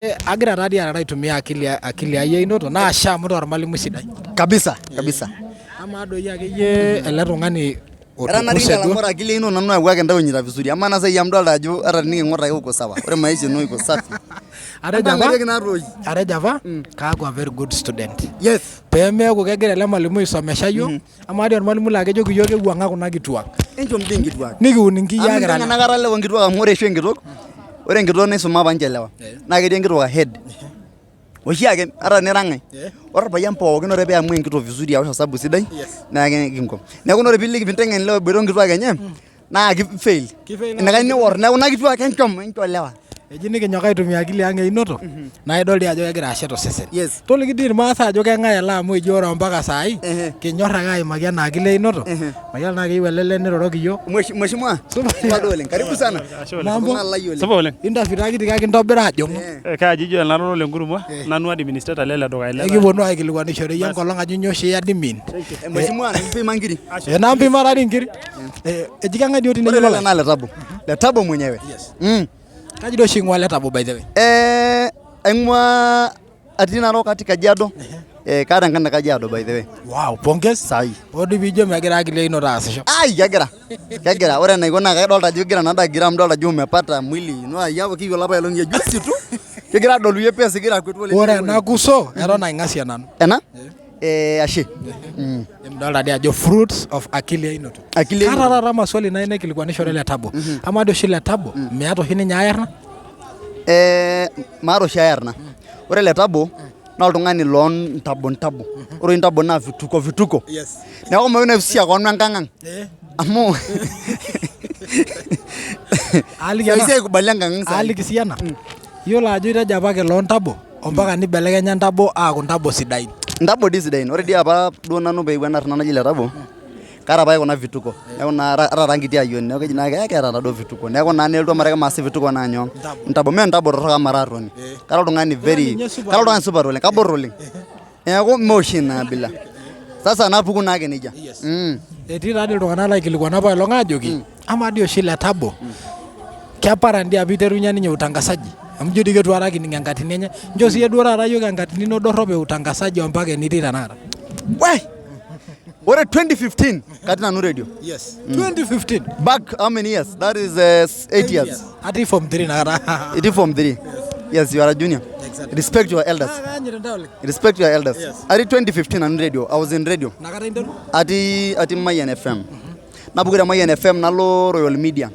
Agira tadi aitumia akili ai inoto na ashamu tormalimui sidai. Kabisa. Ama doi akeyie ele tung'ani otukuse duo. Ng'ora akili ino nanu awuake ntaunyita vizuri. Ama nasa yamdolta ajo ata niking'or ake uko sawa. Ore maisha ino iko safi. Atejo apa kaaku a very good student. Yes. Pemeeku kegira ele malimui aisomesha yiok. Ama doi ormalimui laa kejoki yiok ewuang'a kuna kituak. Enchom dii nkituak. Nikiun inkiyia kira. Ama nakata lewa nkituak amu ore oshi enkitok. Ore enkitok naisuma apa ninche lewa. Naa ketii enkitok ahead. Oshiake ata nirang'ai. Ore orpayian pookin ore peamua enkitok vizuri awosh osabu sidai naa kinko. Neeku ore piiliki piinteng'en lewa eboito nkituak enye naa kifail. Inakae niworr neeku kuna kituak encho lewa. Eji nikinyok aitumia akili ang' einoto naa idol dii ajo kegira ashet osesen. Yes. Toliki dii irmaasai ajo keng'ae ele amu eji ore mpaka saai kinyorr ake aimaki ena akili einoto. Mayiolo naa keyieu ele niroroki yiok. Mheshimiwa. Supa oleng. Karibu sana. Mambo. Supa oleng. Interview kiti kake intobira ajo. Kaji ijo enaroro lenkurumwa nanu administrator lele duka ile. Ekiponu aikilikuanishore yie enkolong ajo nyoo oshi admin. Mheshimiwa mpima nkiri. Nampima tadi nkiri. Eji keng'ae dii tine yiolo na Letabo. Letabo mwenyewe. Yes. Kaji doi oshi ing'ua Letabo by the way? Aing'ua atii Narok atii Kajiado. Kaata enkanda Kajiado by the way. Wow, pongezi. Sahi. Odi piijo megira akili einoto aasisho. Ai kegira. Ore enaiko naa kadolta ajo kegira nada gram dolta ajo umepata mwili. No yapo kiyiolo apa elong ya juzi tu. Kegira adolu yie pesa kegira akwetu oleng. Ore ena kuso eton aing'asie nanu. Ena? Ashe. Emdolta dii ajo fruits of akili einoto. Kaata taata maswali nayieu naikilikuanishore Letabo. Ama doi oshi Letabo meeta oshi ninye ayarna? Maata oshi ayarna. Ore Letabo naa oltung'ani loo ntabo. Ore ntabo naa vituko. Yes. Neeku mayieu naifisia koon enkang'. Amu aikubali enkang'. Aliki sii ena. Yiolo ajo itejo apake loo ntabo ompaka nibelekenya ntabo aaku ntabo sidain. Ntabo dii sidain. Ore dii apa duo nanu peepuo enarna naji Letabo. Kaata apake kuna vituko. Neeku naa ata nkiti ayioni. Neeku keji naa keeta taduo vituko. Neeku naa nelotu amaraki maasi vituko naa nyoo. Ntabo mee ntabo torrok amu mara atoni. Kara oltung'ani oltung'ani supat oleng. Kaborr oleng. Neeku mee oshi naa abila. Sasa napuku naake nejia. Etii taadii iltung'anak laikilikuana apa elong aajoki ama dii oshi Letabo keparan dii apa iterunye ninye utangasaji. Amu ijo dii ketu ara kining' enkatini enye. Nchoo siiyie duo taata yiok enkatini ino dorrop utangasaji ompaka enitii tanakata. Ore 2015 katii nanu radio. Yes. 2015. Back how many years? That is 8 years. Atii form 3 nakata. It is form 3. Yes, you are a junior. Exactly. Respect your elders. Respect your elders. Yes. Atii 2015 on radio. I was in radio. Nakata interu? Atii Mayan FM. Napukita Mayan FM nalo Royal Media.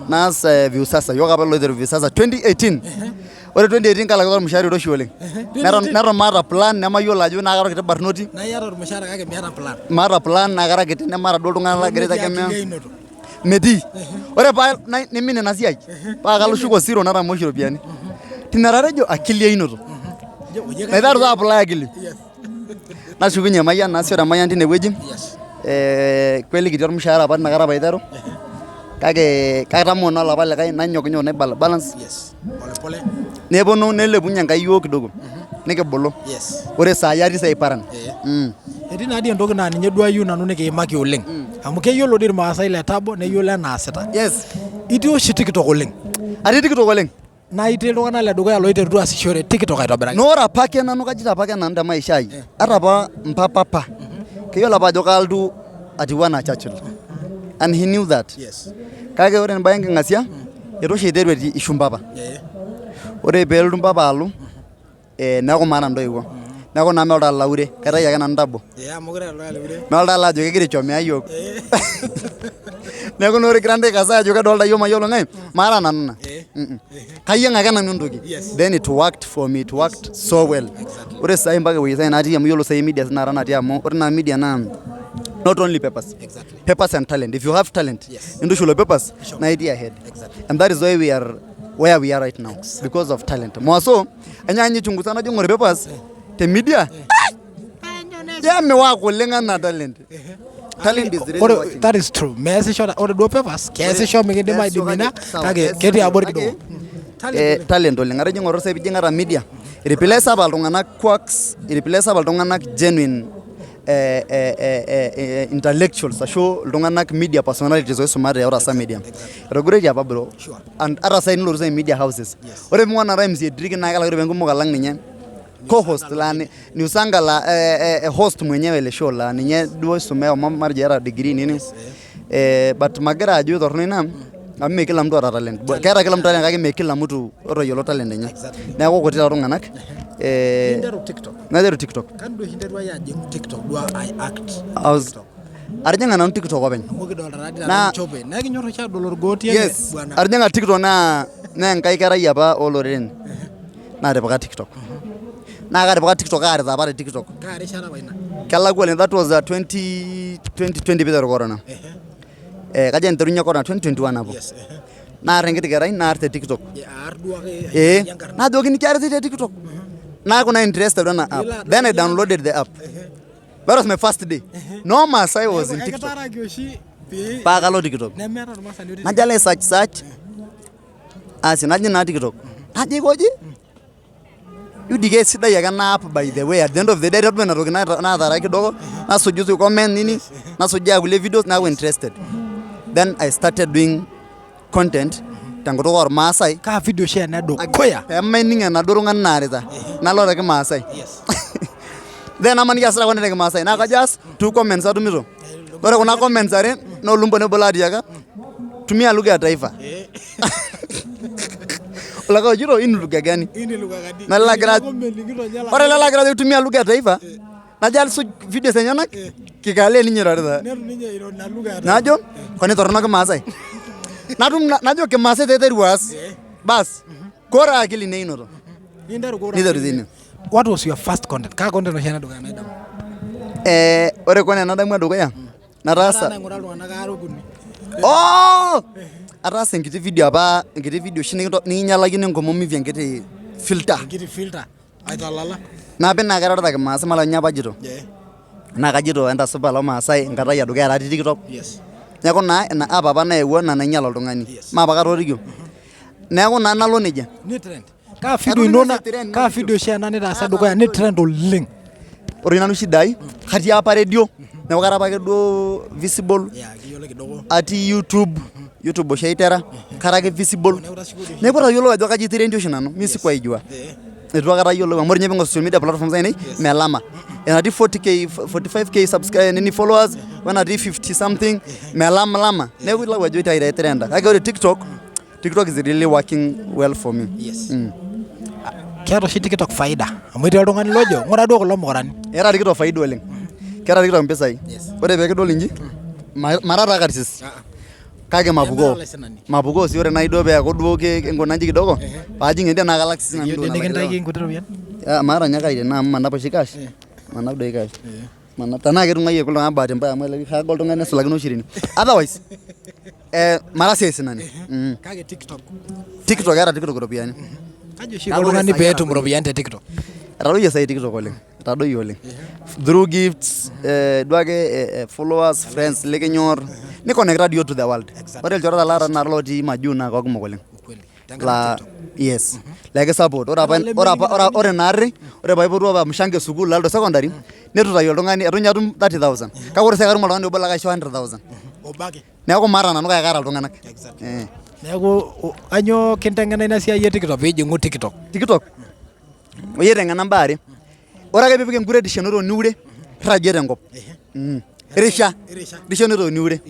Naas Viusasa. Yiok apa loiteru Viusasa 2018. Ore 2018 kalakita ormushaara oiroshi oleng. Neton maata plan nemayiolo ajo naa kara kiti barnoti. Na iyata ormushaara kake miata plan. Maata plan naa kara kiti nemaata duo iltung'anak lagira aitegemea. Metii. Ore paa nimin ina siai paa kalo shuko zero natamoo oshi iropiyiani. Tina tatejo akili einoto. Naiteru taa apply akili. Nashukunye Mayian naasishore Mayian tinewueji. Kweli kiti ormushaara apa tinakata paiteru. Kake katamoo naa olapa likae nanyok balance. Yes. Pole. Neponu nelepunye Enkai yiok kidogo. Nikibulu. Yes. Ore saai atii saa iparan. Etii naa dii entoki naa ninye duo ayieu nanu nikiimaki oleng. Amu keyiolo dii irmaasai Letabo neyiolo enaasita. Yes. Itii oshi TikTok oleng. Atii TikTok oleng. Naa itii iltung'anak ledukuya loiterutua aasishore TikTok aitobiraki. Noora apake nanu kajito apake nanu te maisha ai. Ata apa mpapa. Keyiolo apa ajo kaaltu atiu enaa Churchill. And he knew that. Yes. Kake ore embaye enking'asia itu oshi iteru ishu mpapa. Ore peelotu mpapa alo neeku maata ntoiwuo. Neeku naa meolta alaure. Kaitayu ake nanu Ntabo. Meolta ala ajo kegira aichomea yiok. Neeku naa ore kigira ntae kasa ajo kedolta yiok mayiolo ng'ae maata nanu ina. Kayieng' ake nanu entoki. Then it worked for me. It worked so well. Ore saai mpaka ewueji saai natii amu yiolo saai media tinakata natii amu ore naa media naa not only papers. Exactly. Papers and talent. If you have talent, intushul papers, na itii ahead. Exactly. And that is why we are where we are right now. Because of talent. Mwaso, anya chunguza na jongore papers, te media. Yeah, mewako lenga na talent. Talent is really watching. That is true. Meesisho ore duo papers, keesisho mikidima aidimina kake ketii abori kidogo. Talent oleng. Are jing'or sai bijing'ata media. Replace apa iltung'anak quacks, replace apa iltung'anak genuine intellectuals ashu iltung'anak media personalities oisumate ora sa media etogireki apa bro and ata sai nilotu sai media houses ore mwana rhymes edriki na kala benkumok alang ninye co-host la ni usanga la host mwenyewe ile show la ninye duo isomea mama jera degree nini but magara aju torno ina amme kila mtu ana talent kera kila mtu anakake me kila mtu oroyolo talent enye neeku kuti iltung'anak Nadaru TikTok. Kan do hinderwa ya jeng TikTok do I act. Arjenga na TikTok openy. Na chope. Na kinyoto cha dolor goti yes. Arjenga TikTok na enkai kerai apa oloren. Na repaka TikTok. Na ka repaka TikTok ka areza apa TikTok. Ka rishara baina. Kala kwele that was 2020 bit corona. Kaja nterunya corona 2021 hapo. Yes. Na rengeti kerai na arte TikTok. Ya ardua ke. Na dogi ni kiarte TikTok. Na kuna interested on the app. Then I downloaded the app. That was my first day. No masai was in TikTok. Pakalo TikTok. Najale search. Asi naje na TikTok. Naje koji? You dige sida ya kana app by the way. At the end of the day not when na thara kidogo. Na sujuzu comment nini? Na sujia kule videos na interested. Then I started doing content. Tangoto war masai ka video share na do koya ninga na dorungan narita nalora ke masai yes then amani gasra kone ke masai na ka just two comments adumiro ore kuna comments are no lumbo ne boladi yaka tumia lugha ya taifa ulaka jiro ini lugha gani na lagra ore la lagra tumia lugha ya taifa na jal su video senyana kikale ninyo rada najo kone torna ke masai Najo ke mase tete ruas. Bas. Kora akili neino to. Neither zini. What was your first content? Ka content no shana duga na damu. Ore kone na damu duga ya. Na rasa. Oh! Arasa ngiti video apa, ngiti video shine ni nyala gine ngomo mi ngiti filter. Ngiti filter. Aita lala. Na ben na garada ke mase mala nyapa jito. Na kajito enda supa lo masai ngata ya duga ya TikTok. Yes. Neeku na app apa naewuo na nainyala oltung'ani maapa katorikio neeku naa nalo nejia ni trend ka video inona ka video share na nitaasa dukuya ni trend oleng ore nanu shidai katii apa radio neeku kara apa duo visible ati YouTube oshi aitera kara ake visible neeku tayiolo ajo kaji trend oshi nanu mi sikuwa ijua itu akata yiolo amu nye social media platforms ainei melama enati 40k 45k subscribe nini followers when ati 50 something melama neeku ilo ajo itaira trend kake ore TikTok is really working well for me yes keeta shi TikTok faida amu etii oltung'ani lojo ng'ura duo kulo mukurani era TikTok faida oleng keeta TikTok mpisai ore pee kidol inji marata karsis kage mapuko si ore naido be akoduo ke ngonanji kidogo pajing ende na galaxy na ndo nikintaki nkuti ropian mara nyaka ile na manapa shikash manap dai kash manap tana ketungai kulo ngabate mbaya amale kaga oltung'ani esulakino 20 otherwise mara sesi nani kage TikTok era TikTok ropiani kajo shi oltung'ani peetum ropian te TikTok etadoyie sai TikTok oleng etadoyie oleng through gifts duake followers friends lekenyor ni connect you to the world ore ilchorata lara na loti maju na kwa kumok oleng la yes like support ore naari ore paipotu apa mshange school laldo secondary netutayo oltung'ani etunya atum 30000 kake ore sai katum oltung'ani obo lakaisho 100000 obaki neeku mara nanu kaya kara iltung'anak neeku anyo kinteng'ena ina siai e TikTok piijing'u TikTok oye teng'ena mbaare ore ake piipik enkure dishonoro niure irragie tenkop risha dishonoro niure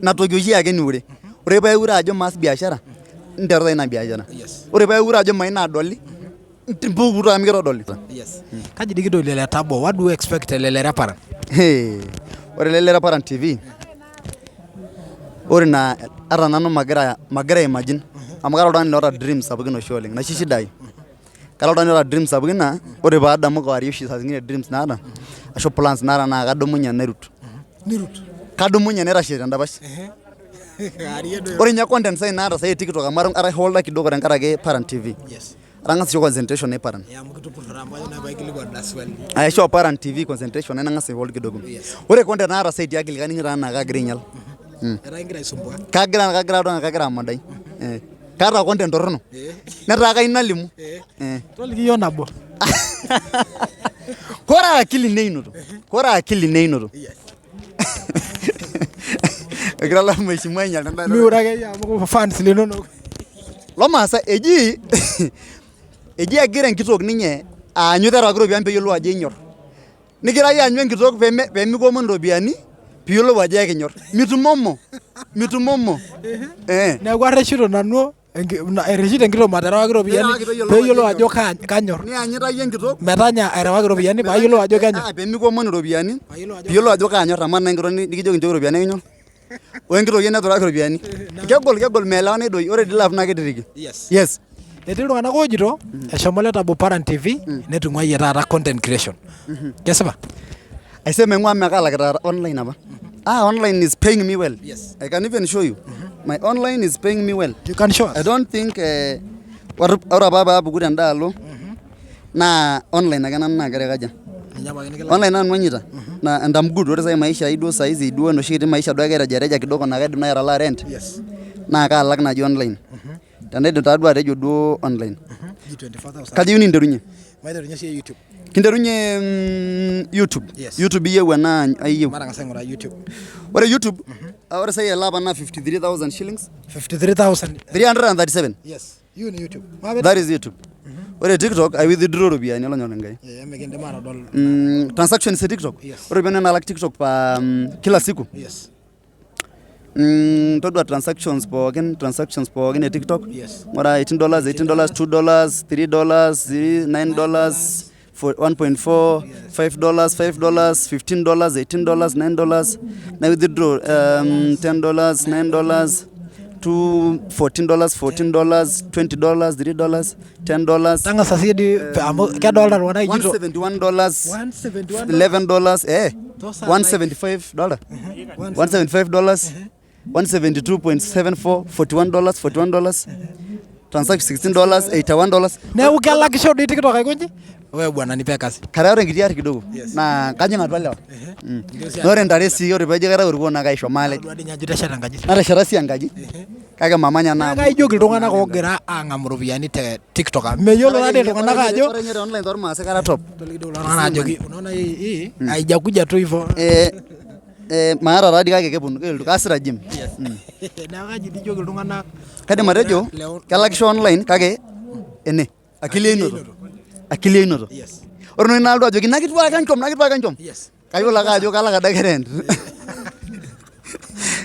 natoki oshi ake niure ore paa iure ajo maas biashara nteru ina biashara ore paa iure ajo maina adoli mpukutu amu kitodoli kaji dikidol Letabo what do you expect Lele Paran ore Lele Paran TV ore na ata nanu magira imagine amu kara oltung'ani loota dreams sapukin oshi oleng na shishidai kara oltung'ani loota dreams sapukin naa ore paadamu kawarie oshi saa zingine dreams naata ashu plans naata naa kadumunye nairut kadumunye nairashie tendapash ore nye content sai naata sai TikTok amu ara holda kidogo tenkaraki Paran TV arang'as concentration Paran aisho Paran TV concentration nang'as hold kidogo ore content naata sai tiakili kaning'ira naa kagira ainyal kagira amadai kaata content torrono netaa kayieu nalimu toliki yiok nabo Kora akili neinoto. Kora akili neinoto. Egira la mheshimiwa nya nda. Miurake ya mo fans linono. Lo maasa eji agira enkitok ninye aanyu terewaki ropiyiani peeyiolou ajo enyor. Nigira yie aanyu enkitok peemikomon ropiyiani piiyiolou ajo ekinyor. Mitumomo. Neeku arreshito nanu erreshito enkitok materewaki ropiyiani peeyiolou ajo kanyor. Nianyita yie enkitok Metanya airewaki ropiyiani paayiolou ajo kenyor. Peemikomon ropiyiani piiyiolou ajo kanyor amaa naa enkitok nikijoki nchooki ropiyiani ekinyor. Wenkitok yie neturaki ropiyiani. Kegol meelewana doi. Ore dii love naa ketiriki. Yes. Etii iltung'anak oojito eshomo Letabo Paran TV netung'uayie taata content creation. Kesipa? Aisee maing'ua mekalakita online apa. Online is paying me well. Yes. I can even show you. My online is paying me well. You can show us. I don't think ore apa paapuku tendaalo naa online ake nanu nagira aikaja. Online nanu anyita. Na and I'm good. Ore sai maisha ai duo saizi duo enoshi kiti maisha duo ake rejareja kidogo na kaidim nai atalaa rent. Yes. Naa kaalak naji online. Tenaidim taa duo atejo duo online. G24,000. Kaji iyieu ninterunye? Maiterunye sii YouTube. Kinterunye YouTube. Yes. YouTube iyieu enaa ayieu. Matang'asa aing'uraa YouTube. Ore YouTube, ore sai ele apa naa 53,000 shillings. 53,000. 337. Yes. You ni YouTube. That is YouTube. Ore TikTok, I withdraw ropiyiani olonyor enkai. Mikindim atodol. Transactions e TikTok. Yes. Ore ropiyiani nalak TikTok kila siku. Yes. Todua transactions pookin e TikTok. Yes. Ora $18, $2, $3, $9, $1.4, $5, $15, $18, $9. Na withdraw $10, $9, $14, $20, $3, $10. Tang'asa sii di amu kedolta iltung'anak ijito $171, $11, $175, $175, $172.74, $41, transaction $16, $81. Neeku kelakisho doi TikTok aikonji? Wewe bwana nipe kazi. Karau tenkiti ari kidogo. Naa kajing atua lewa. Ore ntare sii ore peejo karau orkuo naa kaisho maale. Tesheta enkaji. Natesheta sii enkaji. Kake mamanya naa. Kaijoki iltung'anak oogira aang'amu ropiyiani te TikTok. Meyiolo taadoi iltung'anak ajo. Ore nye te online tormaasai kara top. Iltung'anak ajoki unaona hii haijakuja tu hivyo. Maata taadii kake keponu kaasita gym. Neeku kaji ijoki iltung'anak. Kaidim atejo kelakisho online kake ene akili einoto. Yes. Ore noi naaldo ajoki nakitwaka enchom. Yes. Kayiolo ake ajo kalak adake rent.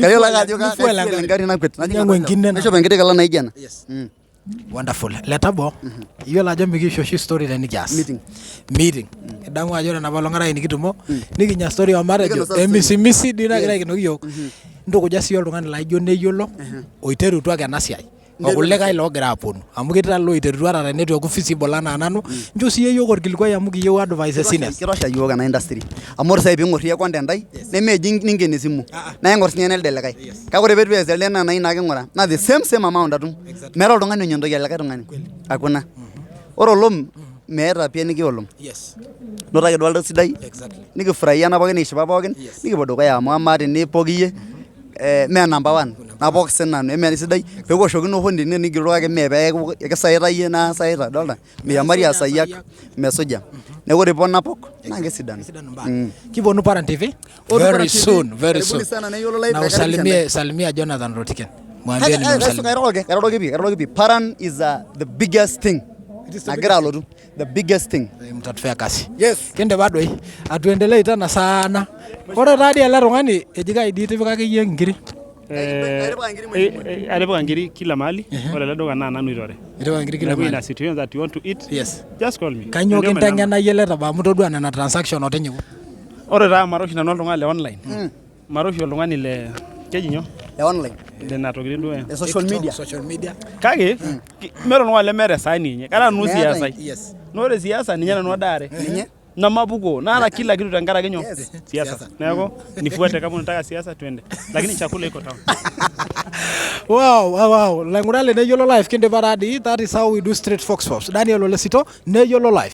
Kayiolo ake ajo kalak engari nakwet. Nyang'u enkine. Naishop enkiti kila naijo ena. Yes. Wonderful. Letabo, iyiolo ajo mikisho oshi story tenikias. Meeting. Idamu ajo ore enapa olong' are nikitumo, nikinya story omatejo emisimisi dii nagira aikenoki yiok. Ntukuja sii oltung'ani laijo neyiolo oiterutua ake ena siai. Okulikae loogira aponu. Amu ketii taa loiterutua taata netu eeku visible anaa nanu. Nchoo sii yiok orkilikuai amu kiyieu advice e seniors. Kirosha yiok ena industry. Amu ore sai piing'or iyie content ai, nemejing ningen esimu. Naa ing'or sinye elde likae. Kake ore peetu ees elde naa nayieu naa king'ura. Naa the same amount atum. Meeta oltung'ani onyo entoki elikae tung'ani. Hakuna. Ore olom meeta pii enikiolom. Yes. Notaki duo oltau sidai. Exactly. Nikifurahia ena pookin nikishipa pookin. Nikipuo dukuya amu amaa tenipok iyie mee number 1. Napok sinanu eme sidai peewoshokino honi nigilo ake mee peeku kisaita iyie naa saita dolta miyamari asaiyak mesuja. Neeku ore pon napok naa kesidanu. Kiponu Paran TV very soon. Na salimia Jonathan Rotiken. Mwambie nimemsalimia. Kairoroki pii. Paran is the biggest thing. Nagira alotu. The biggest thing. Mtatufia kasi. Yes. Kende bado hii. Atuendelee tena sana. Ore taadi ele tung'ani ejika idi tipikaki iyie nkiri. Atipika nkiri kila mahali. Ore ele duka naa nanu itore. Itipika nkiri kila mahali. Ina situation that you want to eat. Yes. Just call me. Kanyoo kinteng'ena iyie Letabo amu todua nena transaction otinyiku. Ore taa maroshi nanu oltung'ani le online. Maroshi oltung'ani le keji nyoo? Le online. Nena tokitin duo. Social media. Kake meeta oltung'ani lemeeta esaani enye. Kara nanu siasa. Yes. Ore siasa ninye nanu adaare. Namapuko naata kila kitu tenkaraki nyoo? Siasa. Neeku nifuate kama unataka siasa twende. Lakini chakula iko town. Wow. Laing'urale neyiolo live kindipa taadi. That is how we do Street Fox Pops. Daniel Olesito neyiolo live.